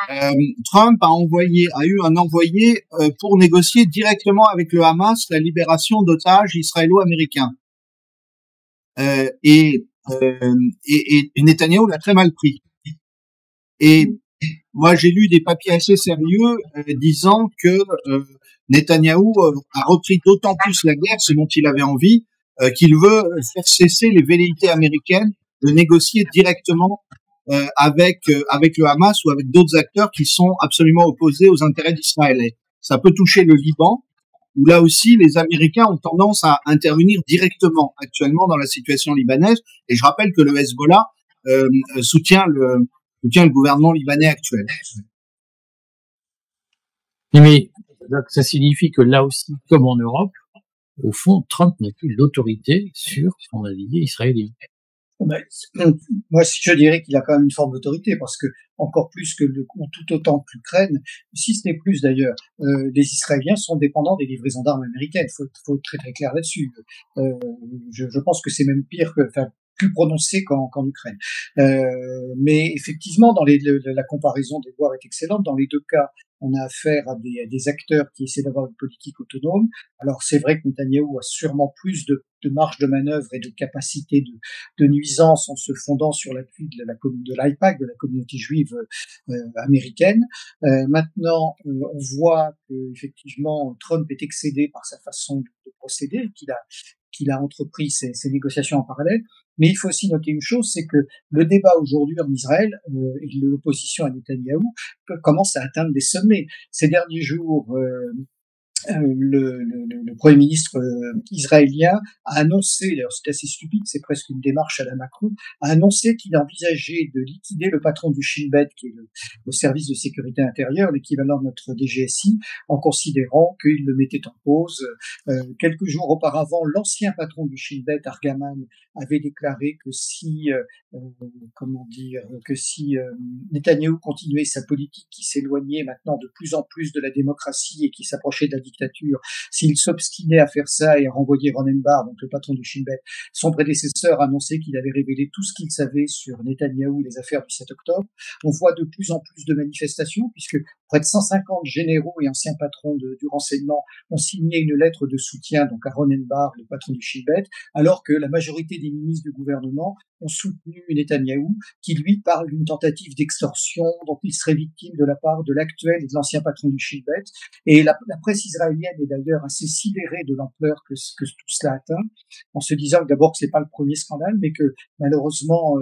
Speaker 4: Trump a eu un envoyé pour négocier directement avec le Hamas la libération d'otages israélo-américains. Et Netanyahou l'a très mal pris. Et moi j'ai lu des papiers assez sérieux disant que Netanyahou a repris d'autant plus la guerre, ce dont il avait envie, qu'il veut faire cesser les velléités américaines de négocier directement avec le Hamas ou avec d'autres acteurs qui sont absolument opposés aux intérêts d'Israël. Et ça peut toucher le Liban, où là aussi les Américains ont tendance à intervenir directement actuellement dans la situation libanaise. Et je rappelle que le Hezbollah soutient le gouvernement libanais actuel.
Speaker 1: Mais ça signifie que là aussi, comme en Europe, au fond, Trump n'a plus l'autorité sur son allié israélien.
Speaker 3: Moi, je dirais qu'il a quand même une forme d'autorité, parce que encore plus que tout autant que l'Ukraine, si ce n'est plus d'ailleurs, les Israéliens sont dépendants des livraisons d'armes américaines. Faut être très très clair là-dessus. Je pense que c'est même pire plus prononcé qu'en Ukraine. Mais effectivement, la comparaison des voies est excellente. Dans les deux cas, on a affaire à des acteurs qui essaient d'avoir une politique autonome. Alors c'est vrai que Netanyahou a sûrement plus de marge de manœuvre et de capacité de nuisance en se fondant sur l'appui de l'AIPAC, de la communauté juive américaine. Maintenant, on voit que effectivement Trump est excédé par sa façon de procéder, qu'il a entrepris ces négociations en parallèle. Mais il faut aussi noter une chose, c'est que le débat aujourd'hui en Israël et l'opposition à Netanyahou commence à atteindre des sommets. Ces derniers jours, le Premier ministre israélien a annoncé, d'ailleurs c'est assez stupide, c'est presque une démarche à la Macron, a annoncé qu'il envisageait de liquider le patron du Shin Bet, qui est le service de sécurité intérieure, l'équivalent de notre DGSI, en considérant qu'il le mettait en pause. Quelques jours auparavant, l'ancien patron du Shin Bet, Argaman, avait déclaré que si Netanyahou continuait sa politique qui s'éloignait maintenant de plus en plus de la démocratie et qui s'approchait de la dictature, s'il s'obstinait à faire ça et à renvoyer Ronen Bar, donc le patron du Shin Bet, son prédécesseur annonçait qu'il avait révélé tout ce qu'il savait sur Netanyahou et les affaires du 7 octobre. On voit de plus en plus de manifestations, puisque près de 150 généraux et anciens patrons du renseignement ont signé une lettre de soutien donc à Ronen Bar, le patron du Shin Bet, alors que la majorité des ministres du gouvernement ont soutenu Netanyahou, qui lui parle d'une tentative d'extorsion dont il serait victime de la part de l'actuel et de l'ancien patron du Shin Bet. Et la presse israélienne est d'ailleurs assez sidérée de l'ampleur que tout cela atteint, en se disant d'abord que c'est pas le premier scandale, mais que malheureusement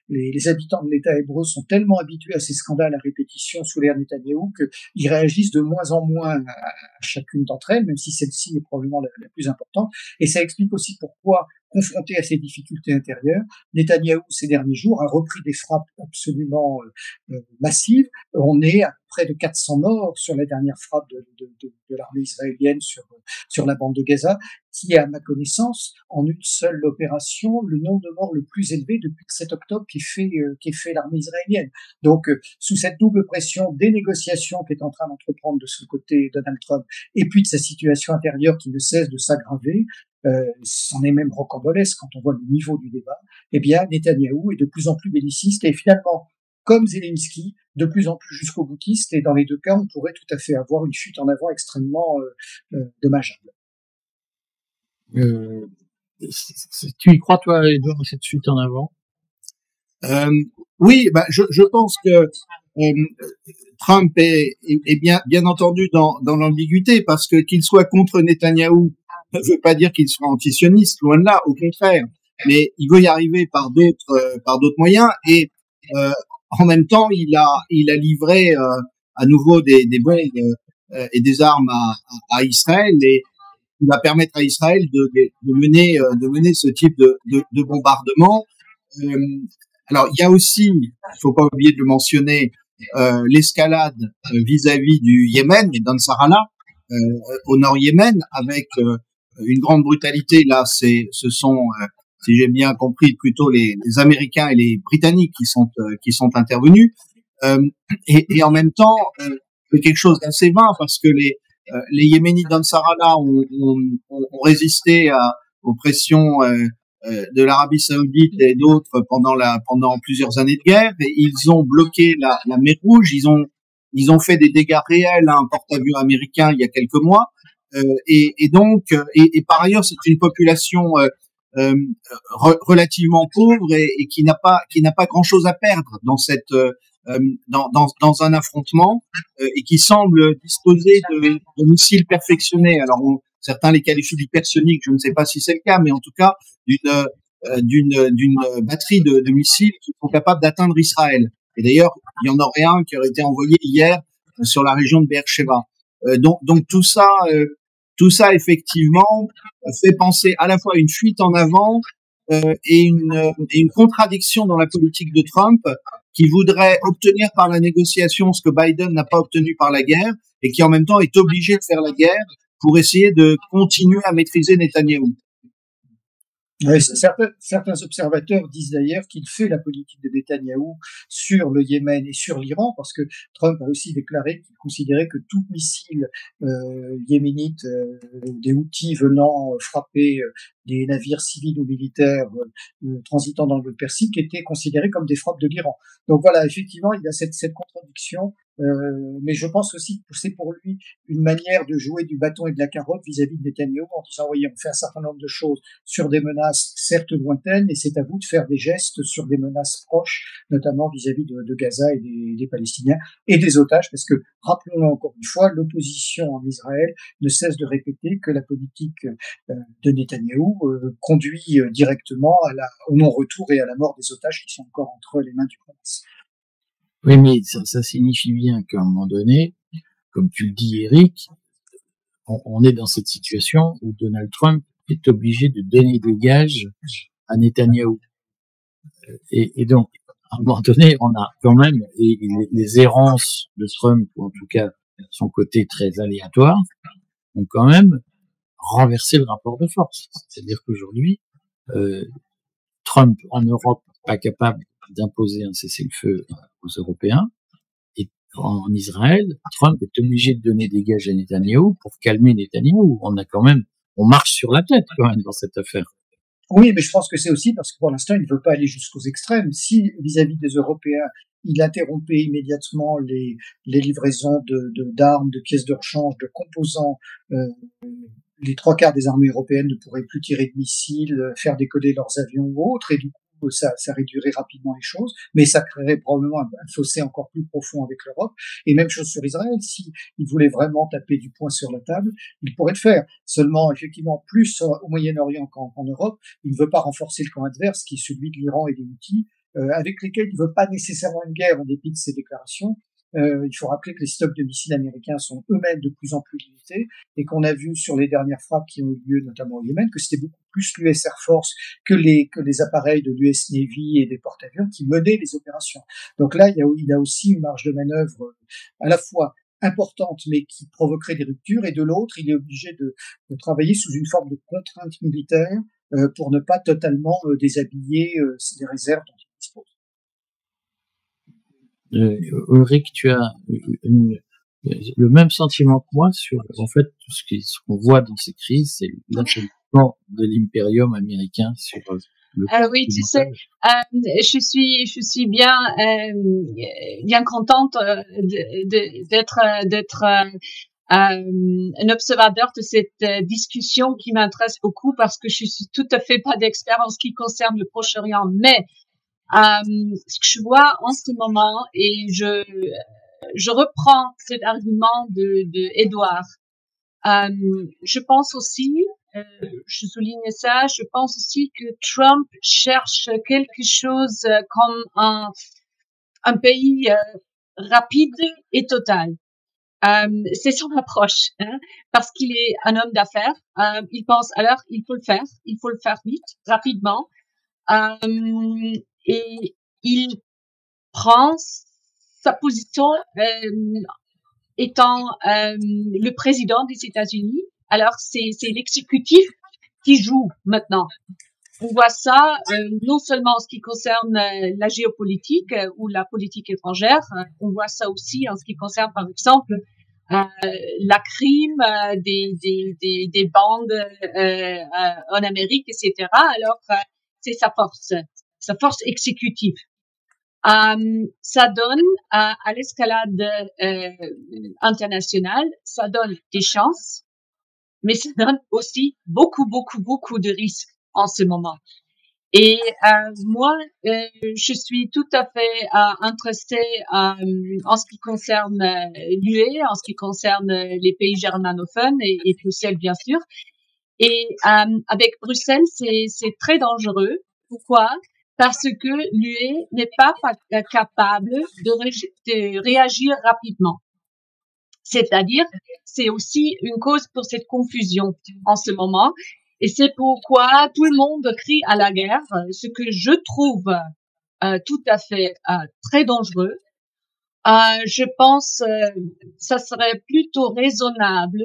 Speaker 3: les habitants de l'État hébreu sont tellement habitués à ces scandales à répétition sous l'ère Netanyahou qu'ils réagissent de moins en moins à chacune d'entre elles, même si celle-ci est probablement la plus importante. Et ça explique aussi pourquoi, confronté à ces difficultés intérieures, Netanyahou, ces derniers jours, a repris des frappes absolument massives. On est à près de 400 morts sur la dernière frappe de l'armée israélienne sur la bande de Gaza, qui est, à ma connaissance, en une seule opération, le nombre de morts le plus élevé depuis le 7 octobre qui fait l'armée israélienne. Donc, sous cette double pression des négociations qu'est en train d'entreprendre de son côté Donald Trump, et puis de sa situation intérieure qui ne cesse de s'aggraver, c'en est même rocambolesque quand on voit le niveau du débat, eh bien, Netanyahou est de plus en plus belliciste et finalement, comme Zelensky, de plus en plus jusqu'au boutiste, et dans les deux cas, on pourrait tout à fait avoir une fuite en avant extrêmement dommageable.
Speaker 1: Tu y crois, toi, Edouard, cette fuite en avant?
Speaker 4: Oui, je pense que Trump est bien entendu dans l'ambiguïté, parce que qu'il soit contre Netanyahou ne veut pas dire qu'il soit antisioniste, loin de là, au contraire. Mais il veut y arriver par d'autres moyens, et en même temps, il a livré à nouveau des bombes et des armes à Israël, et il va permettre à Israël de mener ce type de bombardement. Alors, il y a aussi, il faut pas oublier de le mentionner, l'escalade vis-à-vis du Yémen et d'Ansarallah au nord Yémen, avec une grande brutalité. Là, ce sont, si j'ai bien compris, plutôt les Américains et les Britanniques qui sont intervenus. Et en même temps, c'est quelque chose d'assez vain, parce que les Yéménites d'Ansarallah ont résisté aux pressions de l'Arabie Saoudite et d'autres pendant plusieurs années de guerre, et ils ont bloqué la mer Rouge. Ils ont fait des dégâts réels à un porte-avions américain il y a quelques mois, et donc par ailleurs c'est une population relativement pauvre et qui n'a pas grand chose à perdre dans cette dans un affrontement et qui semble disposer de missiles perfectionnés. Alors certains les qualifient d'hypersoniques, je ne sais pas si c'est le cas, mais en tout cas d'une batterie de missiles qui sont capables d'atteindre Israël. Et d'ailleurs, il y en aurait un qui aurait été envoyé hier sur la région de Beersheba. Donc tout ça effectivement fait penser à la fois à une fuite en avant et une contradiction dans la politique de Trump, qui voudrait obtenir par la négociation ce que Biden n'a pas obtenu par la guerre, et qui en même temps est obligé de faire la guerre pour essayer de continuer à maîtriser Netanyahou.
Speaker 3: Oui, certains observateurs disent d'ailleurs qu'il fait la politique de Netanyahou sur le Yémen et sur l'Iran, parce que Trump a aussi déclaré qu'il considérait que tout missile yéménite des Houthis venant frapper des navires civils ou militaires transitant dans le golfe Persique étaient considérés comme des frappes de l'Iran. Donc voilà, effectivement, il y a cette contradiction. Mais je pense aussi que c'est pour lui une manière de jouer du bâton et de la carotte vis-à-vis de Netanyahou, en disant, voyez, on fait un certain nombre de choses sur des menaces certes lointaines, et c'est à vous de faire des gestes sur des menaces proches, notamment vis-à-vis de Gaza et des Palestiniens et des otages, parce que, rappelons-le encore une fois, l'opposition en Israël ne cesse de répéter que la politique de Netanyahou conduit directement au non-retour et à la mort des otages qui sont encore entre les mains du Hamas.
Speaker 1: Oui, mais ça signifie bien qu'à un moment donné, comme tu le dis, Eric, on est dans cette situation où Donald Trump est obligé de donner des gages à Netanyahou. Et donc, à un moment donné, on a quand même les errances de Trump, ou en tout cas son côté très aléatoire, ont quand même renversé le rapport de force. C'est-à-dire qu'aujourd'hui, Trump en Europe pas capable d'imposer un cessez-le-feu aux Européens, et en Israël, Trump est obligé de donner des gages à Netanyahou pour calmer Netanyahou. On marche sur la tête quand même dans cette affaire.
Speaker 3: Oui, mais je pense que c'est aussi parce que pour l'instant, il ne veut pas aller jusqu'aux extrêmes. Si, vis-à-vis des Européens, il interrompait immédiatement les livraisons d'armes, de pièces de rechange, de composants, les 3/4 des armées européennes ne pourraient plus tirer de missiles, faire décoller leurs avions ou autres, et du coup, ça réduirait rapidement les choses, mais ça créerait probablement un fossé encore plus profond avec l'Europe. Et même chose sur Israël, si il voulait vraiment taper du poing sur la table, il pourrait le faire. Seulement, effectivement, plus au Moyen-Orient qu'en Europe, il ne veut pas renforcer le camp adverse, qui est celui de l'Iran et des Houthis, avec lesquels il ne veut pas nécessairement une guerre en dépit de ses déclarations. Il faut rappeler que les stocks de missiles américains sont eux-mêmes de plus en plus limités, et qu'on a vu sur les dernières frappes qui ont eu lieu, notamment au Yémen, que c'était beaucoup plus l'US Air Force que les appareils de l'US Navy et des porte-avions qui menaient les opérations. Donc là, il y a aussi une marge de manœuvre à la fois importante, mais qui provoquerait des ruptures, et de l'autre, il est obligé de travailler sous une forme de contrainte militaire pour ne pas totalement déshabiller les réserves dont il dispose.
Speaker 1: Ulrich, tu as le même sentiment que moi sur, en fait, tout ce qu'on voit dans ces crises, c'est l'affaiblissement de l'impérium américain sur le
Speaker 2: oui, tu sais, je suis bien contente d'être un observateur de cette discussion qui m'intéresse beaucoup, parce que je suis tout à fait pas d'expert en ce qui concerne le Proche-Orient, mais ce que je vois en ce moment, et je reprends cet argument de Edouard. Je pense aussi, je souligne ça, je pense aussi que Trump cherche quelque chose comme un pays rapide et total. C'est son approche, parce qu'il est un homme d'affaires. Il pense, alors il faut le faire vite, rapidement. Et il prend sa position étant le président des États-Unis. Alors c'est l'exécutif qui joue maintenant. On voit ça non seulement en ce qui concerne la géopolitique ou la politique étrangère, on voit ça aussi en ce qui concerne par exemple la crime des bandes en Amérique, etc. Alors c'est sa force exécutive. Ça donne à l'escalade internationale, ça donne des chances, mais ça donne aussi beaucoup de risques en ce moment. Et moi, je suis tout à fait intéressée en ce qui concerne l'UE, en ce qui concerne les pays germanophones et Bruxelles, bien sûr. Et avec Bruxelles, c'est très dangereux. Pourquoi? Parce que l'UE n'est pas capable de réagir rapidement. C'est-à-dire, c'est aussi une cause pour cette confusion en ce moment. Et c'est pourquoi tout le monde crie à la guerre, ce que je trouve tout à fait très dangereux. Je pense ça serait plutôt raisonnable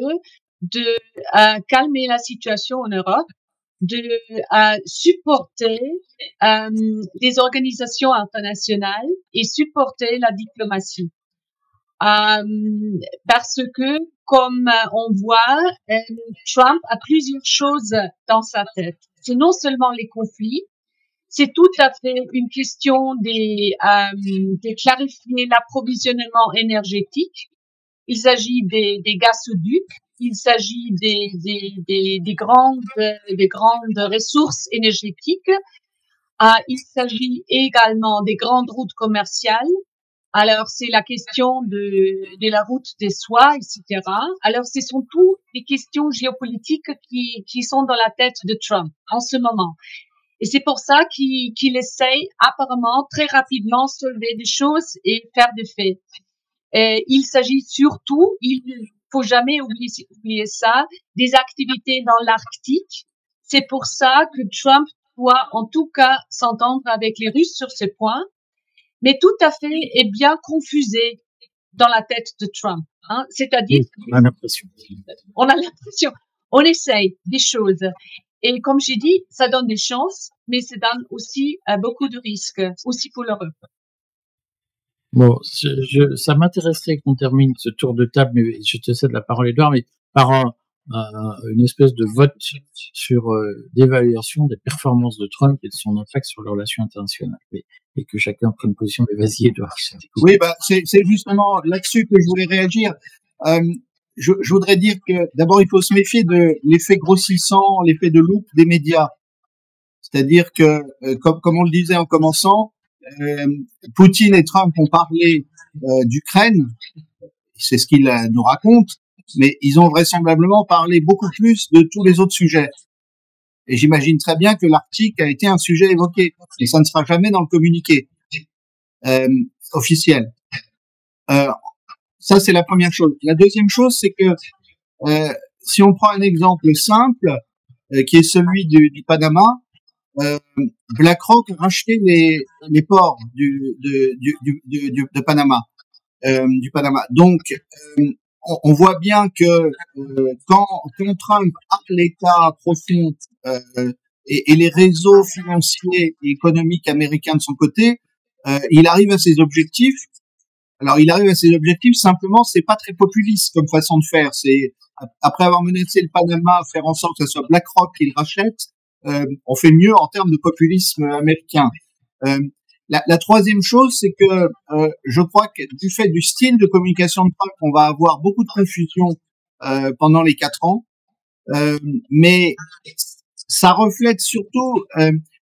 Speaker 2: de calmer la situation en Europe, de supporter les organisations internationales et supporter la diplomatie. Parce que, comme on voit, Trump a plusieurs choses dans sa tête. C'est non seulement les conflits, c'est tout à fait une question de clarifier l'approvisionnement énergétique. Il s'agit des gazoducs, il s'agit des grandes ressources énergétiques. Il s'agit également des grandes routes commerciales. Alors, c'est la question de la route des soies, etc. Alors, ce sont toutes les questions géopolitiques qui sont dans la tête de Trump en ce moment. Et c'est pour ça qu'il essaye apparemment très rapidement soulever des choses et faire des faits. Et il s'agit surtout, il faut jamais oublier ça, des activités dans l'Arctique. C'est pour ça que Trump doit en tout cas s'entendre avec les Russes sur ce point. Mais tout à fait est bien confusé dans la tête de Trump. Hein? C'est-à-dire,
Speaker 1: on a l'impression.
Speaker 2: On essaye des choses. Et comme j'ai dit, ça donne des chances, mais ça donne aussi beaucoup de risques, aussi pour l'Europe.
Speaker 1: Bon, ça m'intéresserait qu'on termine ce tour de table, mais je te cède la parole, Edouard, mais par une espèce de vote sur d'évaluation des performances de Trump et de son impact sur les relations internationales. Et que chacun prenne position. Mais vas-y, Edouard.
Speaker 4: Oui, c'est justement là-dessus que je voulais réagir. Je voudrais dire que d'abord, il faut se méfier de l'effet grossissant, l'effet de loupe des médias. C'est-à-dire que, comme on le disait en commençant, Poutine et Trump ont parlé d'Ukraine, c'est ce qu'ils nous racontent, mais ils ont vraisemblablement parlé beaucoup plus de tous les autres sujets. Et j'imagine très bien que l'Arctique a été un sujet évoqué, et ça ne sera jamais dans le communiqué officiel. Ça, c'est la première chose. La deuxième chose, c'est que si on prend un exemple simple, qui est celui du Panama, BlackRock a racheté les ports de Panama, du Panama. Donc, on voit bien que quand Trump a l'État profond et les réseaux financiers et économiques américains de son côté, il arrive à ses objectifs. Alors, il arrive à ses objectifs, simplement, c'est pas très populiste comme façon de faire. C'est, après avoir menacé le Panama, faire en sorte que ce soit BlackRock qui le rachète, on fait mieux en termes de populisme américain. La troisième chose, c'est que je crois que du fait du style de communication de Trump, on va avoir beaucoup de confusion pendant les 4 ans, mais ça reflète surtout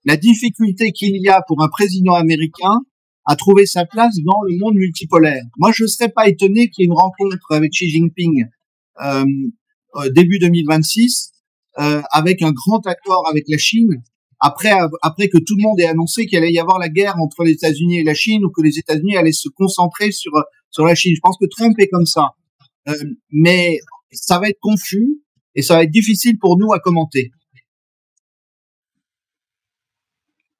Speaker 4: la difficulté qu'il y a pour un président américain à trouver sa place dans le monde multipolaire. Moi, je ne serais pas étonné qu'il y ait une rencontre avec Xi Jinping début 2026 avec un grand accord avec la Chine. Après que tout le monde ait annoncé qu'il allait y avoir la guerre entre les États-Unis et la Chine, ou que les États-Unis allaient se concentrer sur la Chine. Je pense que Trump est comme ça. Mais ça va être confus et ça va être difficile pour nous à commenter.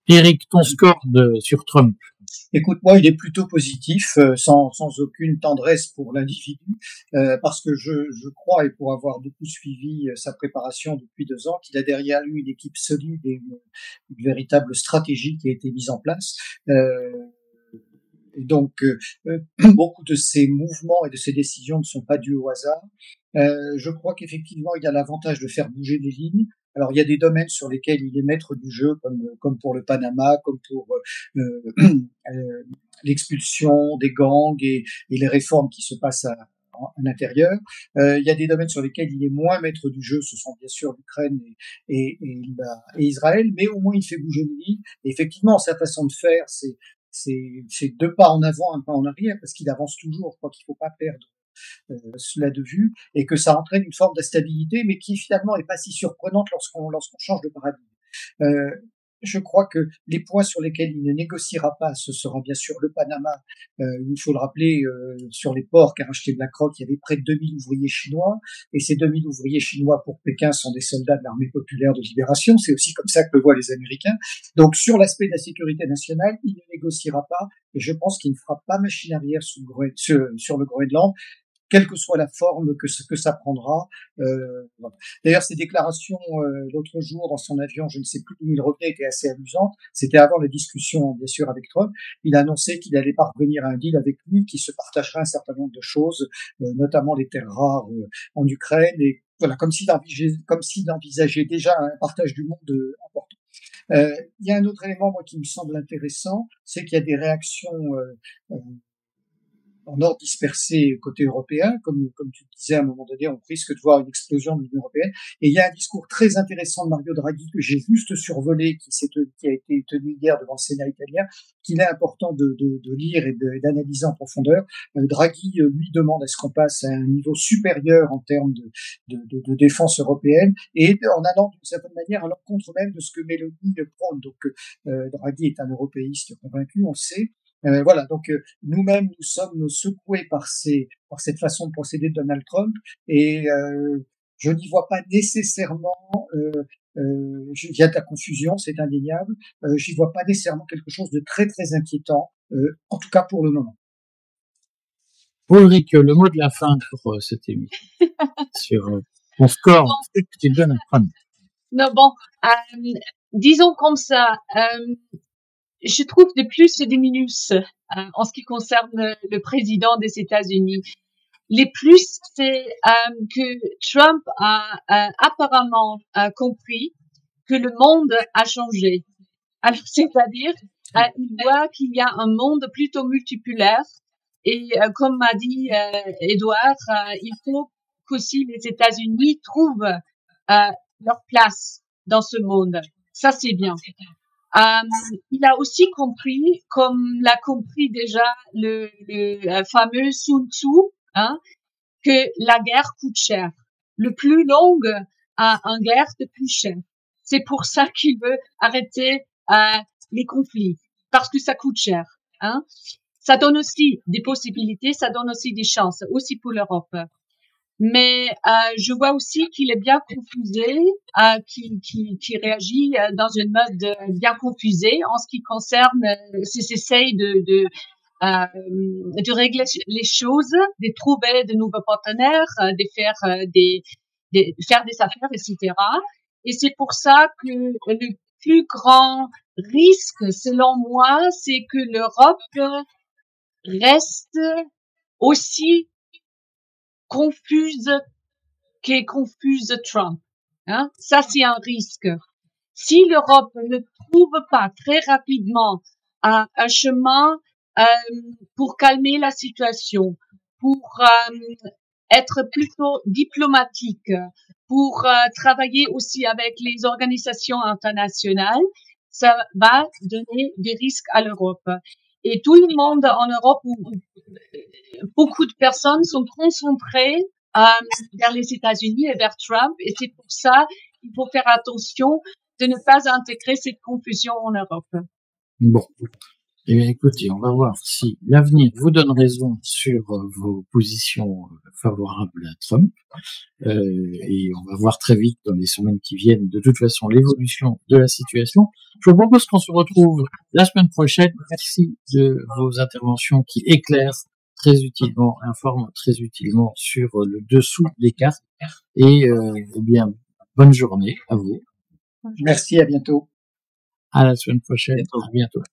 Speaker 1: Eric, ton score sur Trump?
Speaker 3: Écoute, moi, il est plutôt positif, sans aucune tendresse pour l'individu, parce que je crois, et pour avoir beaucoup suivi sa préparation depuis 2 ans, qu'il a derrière lui une équipe solide et une véritable stratégie qui a été mise en place. Et donc, beaucoup de ces mouvements et de ces décisions ne sont pas dus au hasard. Je crois qu'effectivement, il y a l'avantage de faire bouger les lignes. Alors, il y a des domaines sur lesquels il est maître du jeu, comme pour le Panama, comme pour l'expulsion des gangs et les réformes qui se passent à l'intérieur. Il y a des domaines sur lesquels il est moins maître du jeu, ce sont bien sûr l'Ukraine et Israël, mais au moins il fait bouger les lignes. Et effectivement, sa façon de faire, c'est 2 pas en avant, 1 pas en arrière, parce qu'il avance toujours. Je crois qu'il ne faut pas perdre cela de vue, et que ça entraîne une forme d'instabilité, mais qui finalement est pas si surprenante lorsqu'on change de paradigme. Je crois que les points sur lesquels il ne négociera pas, ce sera bien sûr le Panama, où il faut le rappeler, sur les ports qu'a racheté BlackRock, il y avait près de 2000 ouvriers chinois, et ces 2000 ouvriers chinois pour Pékin sont des soldats de l'armée populaire de libération, c'est aussi comme ça que le voient les Américains. Donc sur l'aspect de la sécurité nationale, il ne négociera pas, et je pense qu'il ne fera pas machine arrière sur le Groenland, quelle que soit la forme que ça prendra. Voilà. D'ailleurs, ses déclarations l'autre jour dans son avion, je ne sais plus d'où il revenait, étaient assez amusantes. C'était avant la discussion, bien sûr, avec Trump. Il a annoncé qu'il allait parvenir à un deal avec lui, qui se partagerait un certain nombre de choses, notamment les terres rares en Ukraine, et voilà, comme s'il envisageait déjà un partage du monde important. Il y a un autre élément, moi, qui me semble intéressant, c'est qu'il y a des réactions en ordre dispersé côté européen, comme tu le disais, à un moment donné, on risque de voir une explosion de l'Union européenne. Et il y a un discours très intéressant de Mario Draghi que j'ai juste survolé, qui a été tenu hier devant le Sénat italien, qu'il est important de lire et d'analyser en profondeur. Draghi lui demande à ce qu'on passe à un niveau supérieur en termes de défense européenne, et en allant d'une certaine manière à l'encontre même de ce que Meloni prône. Donc Draghi est un européiste convaincu, on le sait. Voilà, donc nous-mêmes, nous sommes secoués par cette façon de procéder de Donald Trump, et je n'y vois pas nécessairement, il y a de la confusion, c'est indéniable, j'y vois pas nécessairement quelque chose de très très inquiétant, en tout cas pour le moment.
Speaker 1: Ulrich, le mot de la fin pour cette émission sur ton score, que tu donnes à Trump.
Speaker 2: Non, bon, disons comme ça, je trouve des plus et des minus en ce qui concerne le président des États-Unis. Les plus, c'est que Trump a apparemment compris que le monde a changé. Alors, c'est-à-dire, il voit qu'il y a un monde plutôt multipolaire, et comme m'a dit Edouard, il faut qu'aussi les États-Unis trouvent leur place dans ce monde. Ça, c'est bien. Il a aussi compris, comme l'a compris déjà le fameux Sun Tzu, que la guerre coûte cher. Le plus longue en guerre, le plus cher. C'est pour ça qu'il veut arrêter les conflits, parce que ça coûte cher. Ça donne aussi des possibilités, ça donne aussi des chances, aussi pour l'Europe. Mais je vois aussi qu'il est bien confusé, qu'il réagit dans une mode bien confusée en ce qui concerne s'il essaye de régler les choses, de trouver de nouveaux partenaires, de faire des affaires, etc. Et c'est pour ça que le plus grand risque, selon moi, c'est que l'Europe reste aussi confuse Trump. Ça, c'est un risque. Si l'Europe ne trouve pas très rapidement un chemin pour calmer la situation, pour être plutôt diplomatique, pour travailler aussi avec les organisations internationales, ça va donner des risques à l'Europe. Et tout le monde en Europe, où beaucoup de personnes sont concentrées vers les États-Unis et vers Trump, et c'est pour ça qu'il faut faire attention de ne pas intégrer cette confusion en Europe.
Speaker 1: Bon. Eh bien, écoutez, on va voir si l'avenir vous donne raison sur vos positions favorables à Trump. Et on va voir très vite dans les semaines qui viennent, de toute façon, l'évolution de la situation. Je vous propose qu'on se retrouve la semaine prochaine. Merci de vos interventions qui éclairent très utilement, informent très utilement sur le dessous des cartes. Et eh bien, bonne journée à vous.
Speaker 3: Merci, à bientôt.
Speaker 1: À la semaine prochaine. À bientôt.